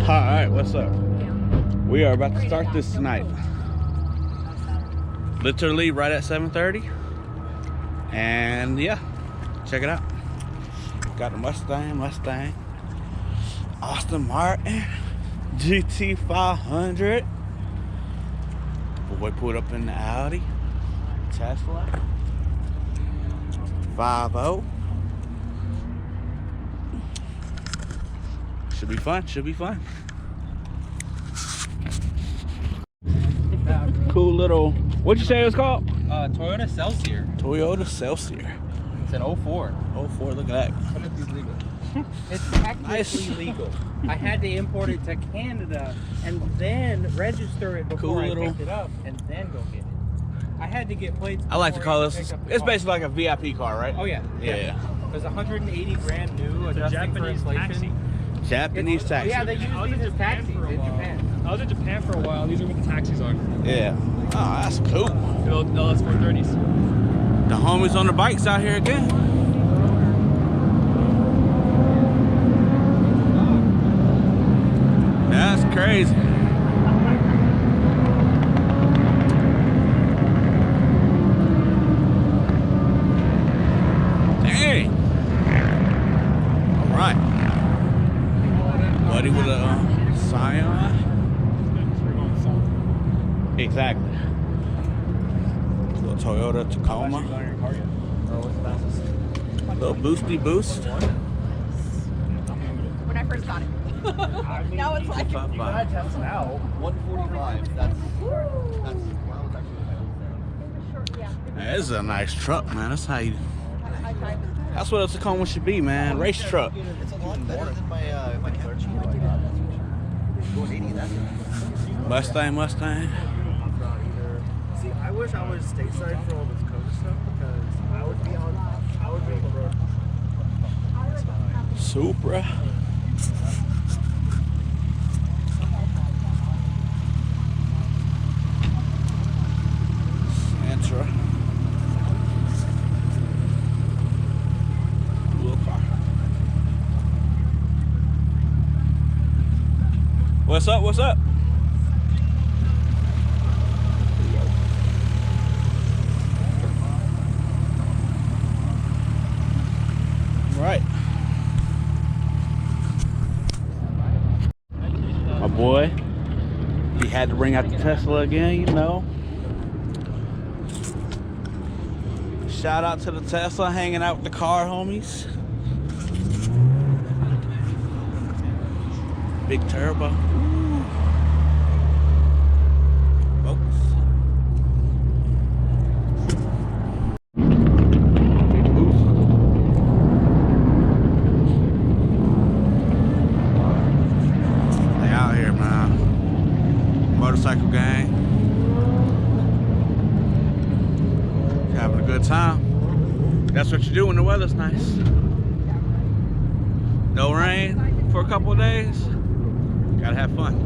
Alright, what's up? We are about to start this tonight. Literally right at 7:30. And yeah, check it out. Got the Mustang, Aston Martin, GT 500. Boy pulled up in the Audi, Tesla, 5.0. Should be fun, should be fun. Cool little, what'd you say it was called? Toyota Celsior. Toyota Celsior. It's an 04. 04, look at that. But it's legal. It's technically legal. I had to import it to Canada and then register it before I picked it up and then go get it. I had to get plates. I like to call this, it's basically like a VIP car, right? Oh yeah. Yeah. It was 180 grand new, adjusting for inflation. Japanese taxi. Yeah, they use these as taxis in Japan. I was in Japan for a while. These are what the taxis are. Yeah. Oh, that's cool. The old LS430s. The homies on the bikes out here again. That's crazy. Dang. All right. Buddy with a Scion. Exactly. Little Toyota Tacoma. Little boosty boost. When I first got it. Now it's like Now 145. That's This is a nice truck, man. That's how you. That's what a Tacoma should be, man. Race truck. it's a lot better than my Mustang. See, I wish I was stateside for all this COVID stuff because I would be on the road. Supra. Sentra. Cool car. What's up? What's up? Right. My boy, he had to bring out the Tesla again, you know. Shout out to the Tesla, hanging out with the car homies. Big turbo. Folks. Motorcycle gang, having a good time. That's what you do when the weather's nice. No rain for a couple of days. Gotta have fun.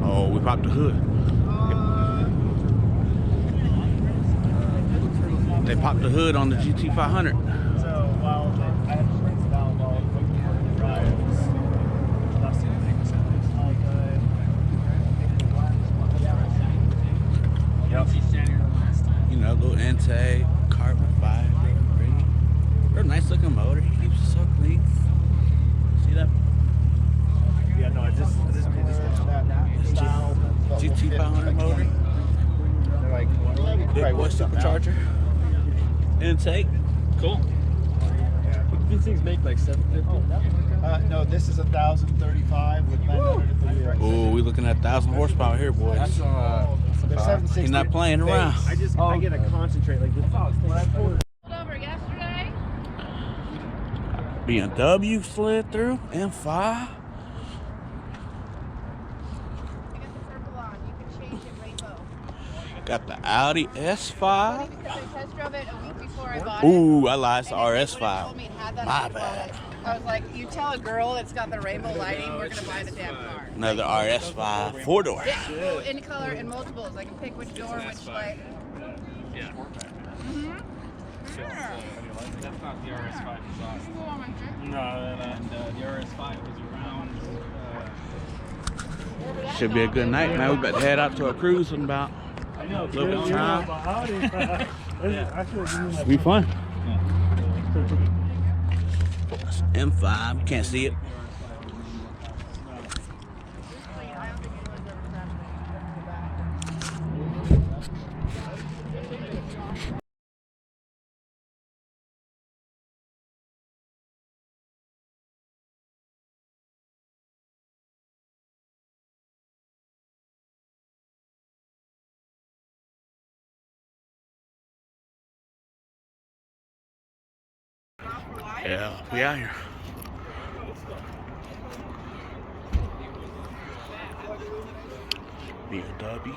Oh, we popped the hood. They popped the hood on the GT 500. So while I had to bring it down while waiting for the drives, last thing I think was all good. You know, little intake, carbon fiber, real nice looking motor. He keeps it so clean. See that? Yeah, no, I just GT 500 motor. Big boy supercharger. Intake. Cool. These things make like 750. No, this is 1,035 with 900 at the wheel. Oh, we looking at 1,000 horsepower here, boys. They're 760. He's not playing around. I get to concentrate like this. When I pulled over yesterday. BMW slid through M5. I got the purple on. You can change it rainbow. Got the Audi S5. Because I test drove it a week before I bought Ooh, I lied. It's the it. And then they would've told RS5. me it had that My on the bad. phone. I was like, you tell a girl it's got the rainbow lighting, we're gonna buy the damn car. Another RS5 4-door. Yeah, well, any color and multiples. I can pick which door, which light. Yeah. That's not the RS5 exhaust. No, And the RS5 was around. Should be a good night, man. We about to head out to a cruise in about I know. a little bit of time. Yeah. Be fun. That's M5. Can't see it. Yeah, we out here. BMW.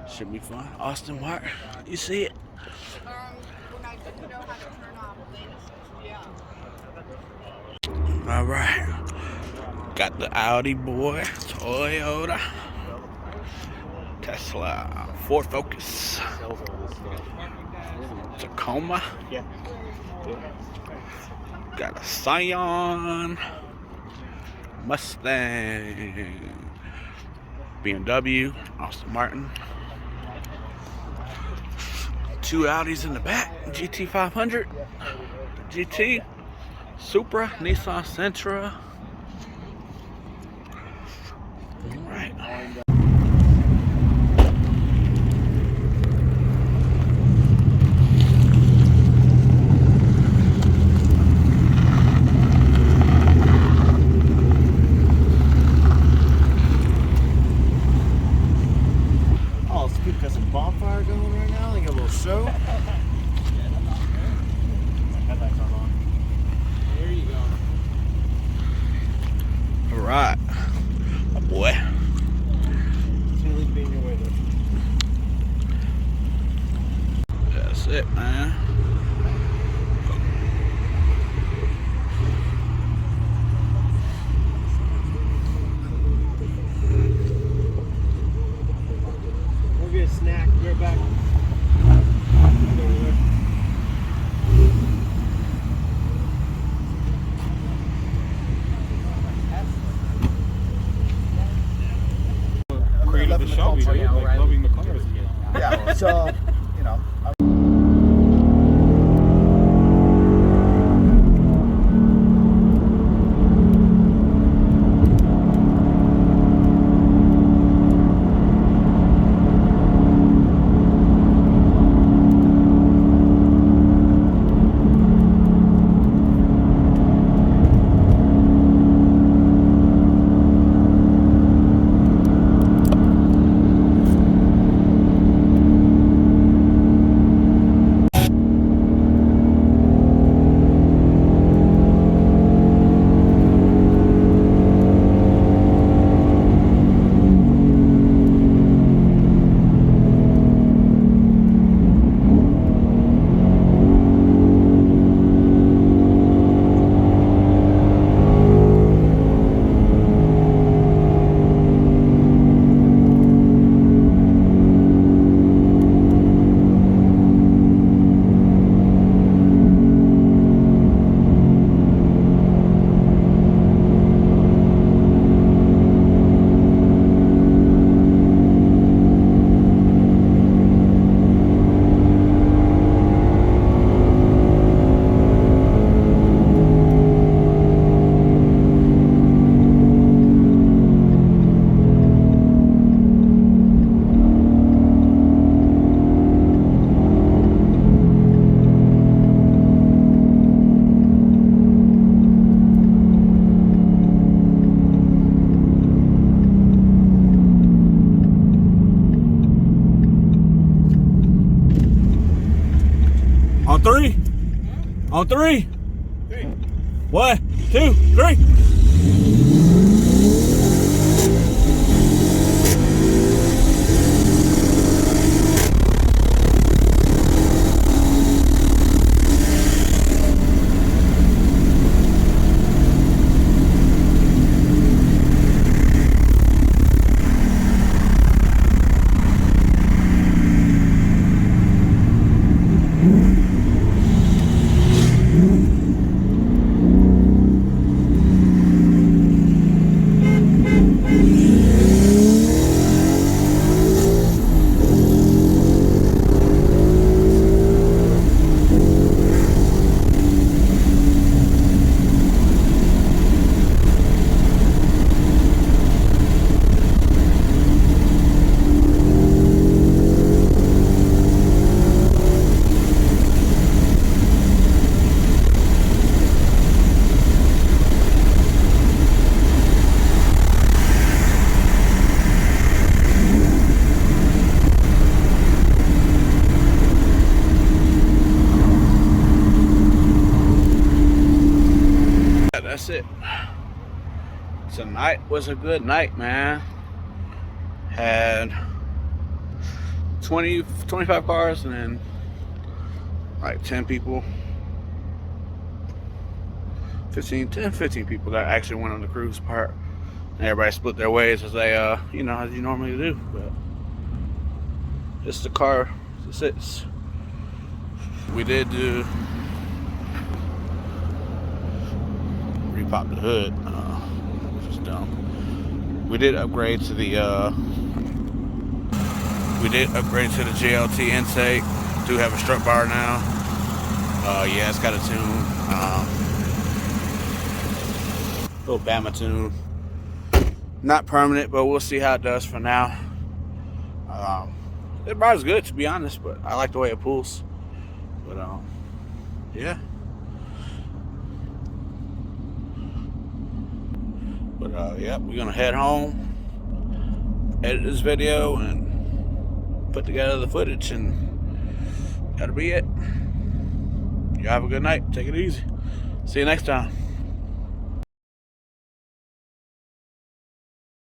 Should be fun. Austin Martin. You see it? When I didn't know how to turn off yeah. All right. Got the Audi boy, Toyota, Tesla, Ford Focus, Tacoma. Got a Scion, Mustang, BMW, Aston Martin. 2 Audis in the back, GT 500, GT, Supra, Nissan Sentra. All right. Oh, it's good. Got some bonfire going right now. They got a little show. Headlights aren't on. There you go. All right. Oh boy. Really be in your way though. That's it, man. We'll get a snack. Be right back. Created the show. We did, like loving the cars again. Yeah. So, you know. On three. On three. 1, 2, 3. that's it. Tonight was a good night, man. Had 25 cars and then like 10 people. 15 people that actually went on the cruise part. And everybody split their ways as they, you know, as you normally do. But it's the car that sits. We did do repop the hood, which is dumb. We did upgrade to the GLT intake. Do have a strut bar now. Yeah, it's got a tune. Little Bama tune. Not permanent, but we'll see how it does for now. It rides good, to be honest, but I like the way it pulls. But yeah. But yeah, we're gonna head home, edit this video, and put together the footage, and that'll be it. You have a good night. Take it easy. See you next time.